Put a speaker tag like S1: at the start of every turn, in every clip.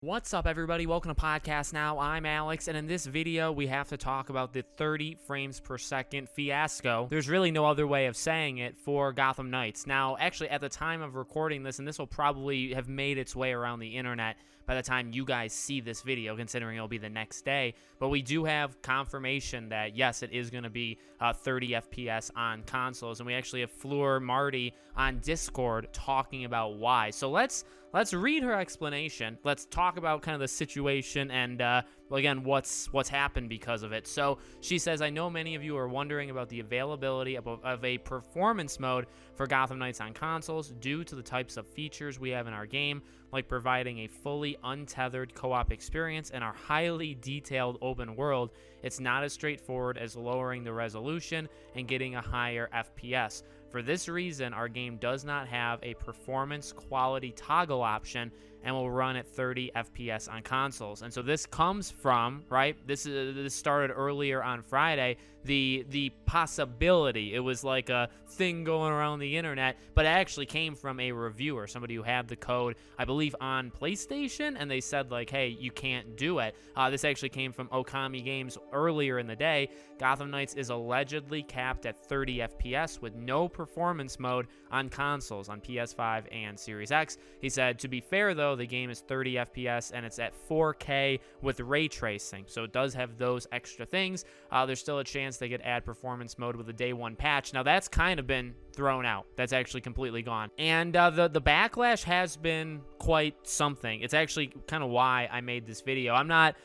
S1: What's up, everybody? Welcome to Podcast Now. I'm Alex, and in this video, we have to talk about the 30 frames per second fiasco. There's really no other way of saying it for Gotham Knights. Now, actually, at the time of recording this, and this will probably have made its way around the internet by the time you guys see this video, considering it'll be the next day, but we do have confirmation that, yes, it is going to be 30 FPS on consoles, and we actually have Fleur Marty on Discord talking about why. So let's read her explanation. Let's talk about kind of the situation and, well, again, what's happened because of it. So she says, I know many of you are wondering about the availability of a performance mode for Gotham Knights on consoles due to the types of features we have in our game, like providing a fully untethered co-op experience and our highly detailed open world. It's not as straightforward as lowering the resolution and getting a higher FPS. For this reason, our game does not have a performance quality toggle option and will run at 30 FPS on consoles. And so this comes from, right, this started earlier on Friday, the possibility. It was like a thing going around the internet, but it actually came from a reviewer, somebody who had the code, I believe, on PlayStation, and they said, like, hey, you can't do it. This actually came from Okami Games earlier in the day. Gotham Knights is allegedly capped at 30 FPS with no performance mode on consoles, on PS5 and Series X. He said, to be fair, though, the game is 30 FPS and it's at 4K with ray tracing, so it does have those extra things. There's still a chance they could add performance mode with a day one patch. Now, that's kind of been thrown out. That's actually completely gone. And the backlash has been quite something. It's actually kind of why I made this video. I'm not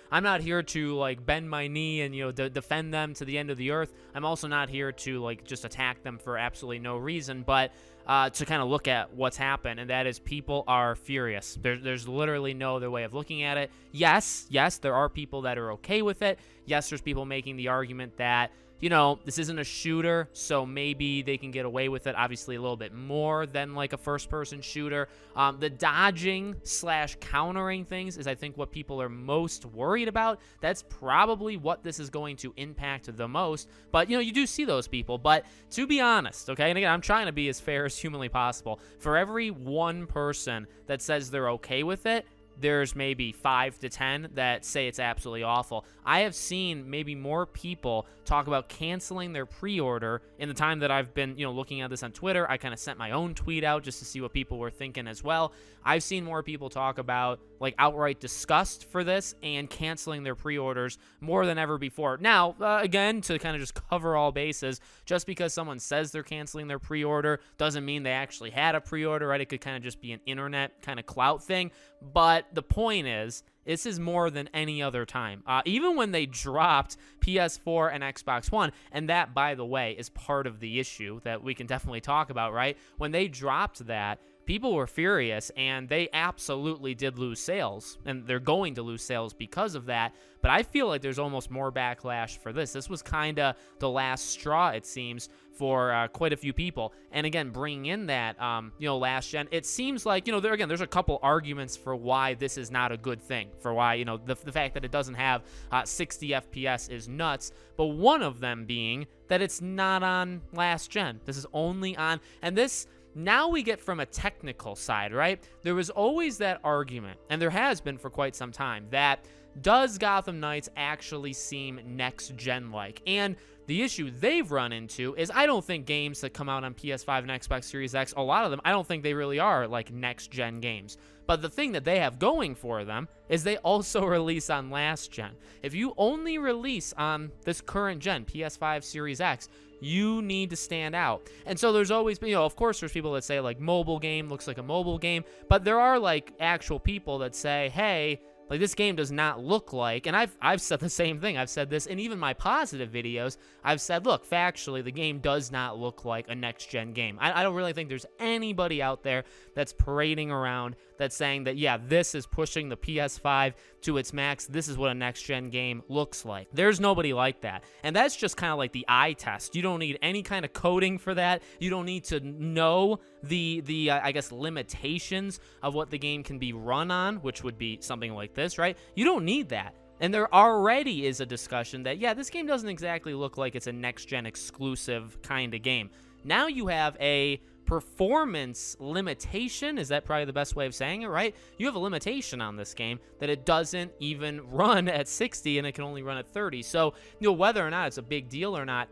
S1: here to like bend my knee and, you know, defend them to the end of the earth. I'm also not here to like just attack them for absolutely no reason, but to kind of look at what's happened, and that is people are furious. There's literally no other way of looking at it. Yes, there are people that are okay with it. Yes, there's people making the argument that, you know, this isn't a shooter, so maybe they can get away with it, obviously, a little bit more than like a first-person shooter. The dodging / countering things is, I think, what people are most worried about. That's probably what this is going to impact the most. But, you know, you do see those people. But to be honest, okay, and again, I'm trying to be as fair as humanly possible. For every one person that says they're okay with it, there's maybe 5 to 10 that say it's absolutely awful. I have seen maybe more people talk about canceling their pre-order in the time that I've been, you know, looking at this on Twitter. I kind of sent my own tweet out just to see what people were thinking as well. I've seen more people talk about like outright disgust for this and canceling their pre-orders more than ever before. Now, again, to kind of just cover all bases, just because someone says they're canceling their pre-order doesn't mean they actually had a pre-order, right? It could kind of just be an internet kind of clout thing. But the point is, this is more than any other time. Even when they dropped PS4 and Xbox One, and that, by the way, is part of the issue that we can definitely talk about, right? When they dropped that, people were furious, and they absolutely did lose sales, and they're going to lose sales because of that. But I feel like there's almost more backlash for this. This was kind of the last straw, it seems, for quite a few people. And again, bringing in that, you know, last gen, it seems like, you know, there's a couple arguments for why this is not a good thing, for why, you know, the fact that it doesn't have 60 FPS is nuts. But one of them being that it's not on last gen. This is only on, and this, now we get from a technical side, right? There was always that argument, and there has been for quite some time, that does Gotham Knights actually seem next-gen-like? And the issue they've run into is I don't think games that come out on PS5 and Xbox Series X, a lot of them, I don't think they really are like next-gen games. But the thing that they have going for them is they also release on last gen. If you only release on this current gen, PS5, Series X, you need to stand out. And so there's always, you know, of course there's people that say like mobile game looks like a mobile game, but there are like actual people that say, hey, like, this game does not look like, and I've said the same thing. I've said this in even my positive videos. I've said, look, factually, the game does not look like a next-gen game. I don't really think there's anybody out there that's parading around that's saying that, yeah, this is pushing the PS5 to its max. This is what a next-gen game looks like. There's nobody like that. And that's just kind of like the eye test. You don't need any kind of coding for that. You don't need to know the I guess, limitations of what the game can be run on, which would be something like this, right? You don't need that. And there already is a discussion that, yeah, this game doesn't exactly look like it's a next-gen exclusive kind of game. Now you have a performance limitation, is that probably the best way of saying it, right? You have a limitation on this game that it doesn't even run at 60 and it can only run at 30. So, whether or not it's a big deal or not,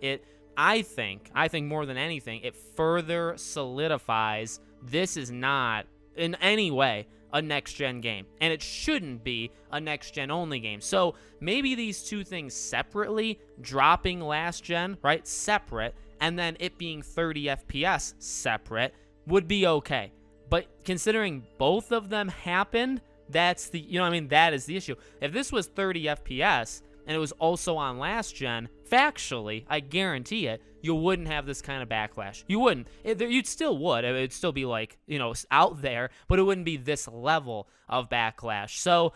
S1: I think more than anything, it further solidifies this is not in any way a next-gen game, and it shouldn't be a next-gen only game. So maybe these two things separately, dropping last gen, right, separate, and then it being 30 FPS separate, would be okay. But considering both of them happened, that's the, that is the issue. If this was 30 FPS and it was also on last gen, factually, I guarantee it, you wouldn't have this kind of backlash. You wouldn't. You'd still would. It would still be like, out there, but it wouldn't be this level of backlash. So,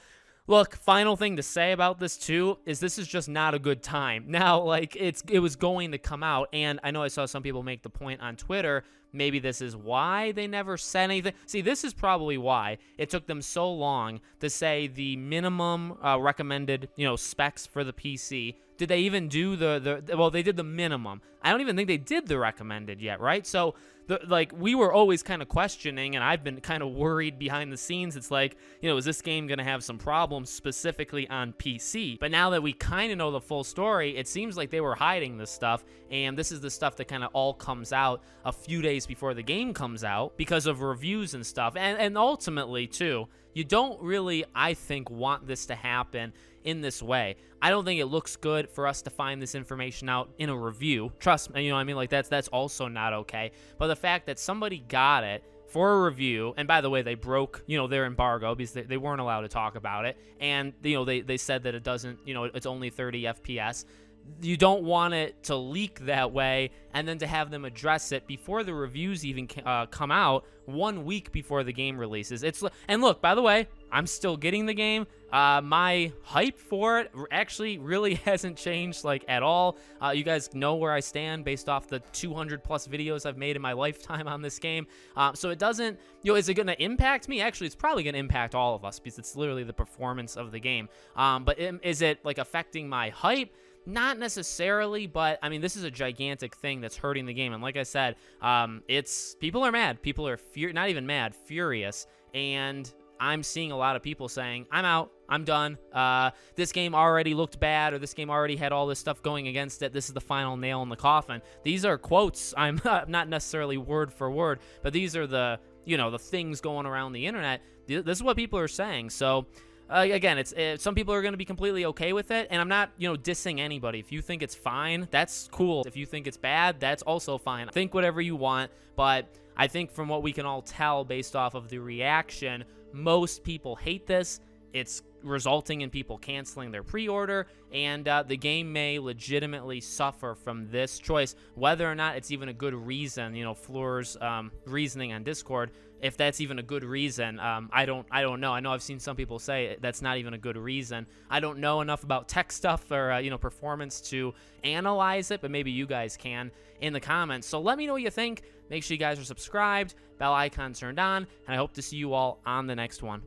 S1: look, final thing to say about this too is this is just not a good time. Now, like, it was going to come out, and I know I saw some people make the point on Twitter, maybe this is why they never said anything. See, this is probably why it took them so long to say the minimum recommended, specs for the PC. Did they even do well, they did the minimum. I don't even think they did the recommended yet, right? So, we were always kind of questioning, and I've been kind of worried behind the scenes. It's like, is this game going to have some problems specifically on PC? But now that we kind of know the full story, it seems like they were hiding this stuff, and this is the stuff that kind of all comes out a few days before the game comes out because of reviews and stuff. And ultimately, too, you don't really, I think, want this to happen in this way. I don't think it looks good for us to find this information out in a review. Trust me, that's also not okay. But the fact that somebody got it for a review, and by the way, they broke, their embargo because they weren't allowed to talk about it, and, they said that it doesn't, it's only 30 FPS. You don't want it to leak that way, and then to have them address it before the reviews even come out 1 week before the game releases. And look, by the way, I'm still getting the game. My hype for it actually really hasn't changed at all. You guys know where I stand based off the 200 plus videos I've made in my lifetime on this game. So it doesn't, is it going to impact me? Actually, it's probably going to impact all of us because it's literally the performance of the game. But is it affecting my hype? Not necessarily, but I mean, this is a gigantic thing that's hurting the game. And like I said, people are mad. People are not even mad, furious. And I'm seeing a lot of people saying, I'm out, I'm done. This game already looked bad, or this game already had all this stuff going against it. This is the final nail in the coffin. These are quotes. I'm not necessarily word for word, but these are the things going around the internet. This is what people are saying. So, again, some people are going to be completely okay with it, and I'm not, dissing anybody. If you think it's fine, that's cool. If you think it's bad, that's also fine. Think whatever you want, but I think from what we can all tell based off of the reaction, most people hate this. It's resulting in people canceling their pre-order, and the game may legitimately suffer from this choice. Whether or not it's even a good reason, Fleur's reasoning on Discord, if that's even a good reason, I don't know. I know I've seen some people say that's not even a good reason. I don't know enough about tech stuff or performance to analyze it, but maybe you guys can in the comments. So let me know what you think. Make sure you guys are subscribed, bell icon turned on, and I hope to see you all on the next one.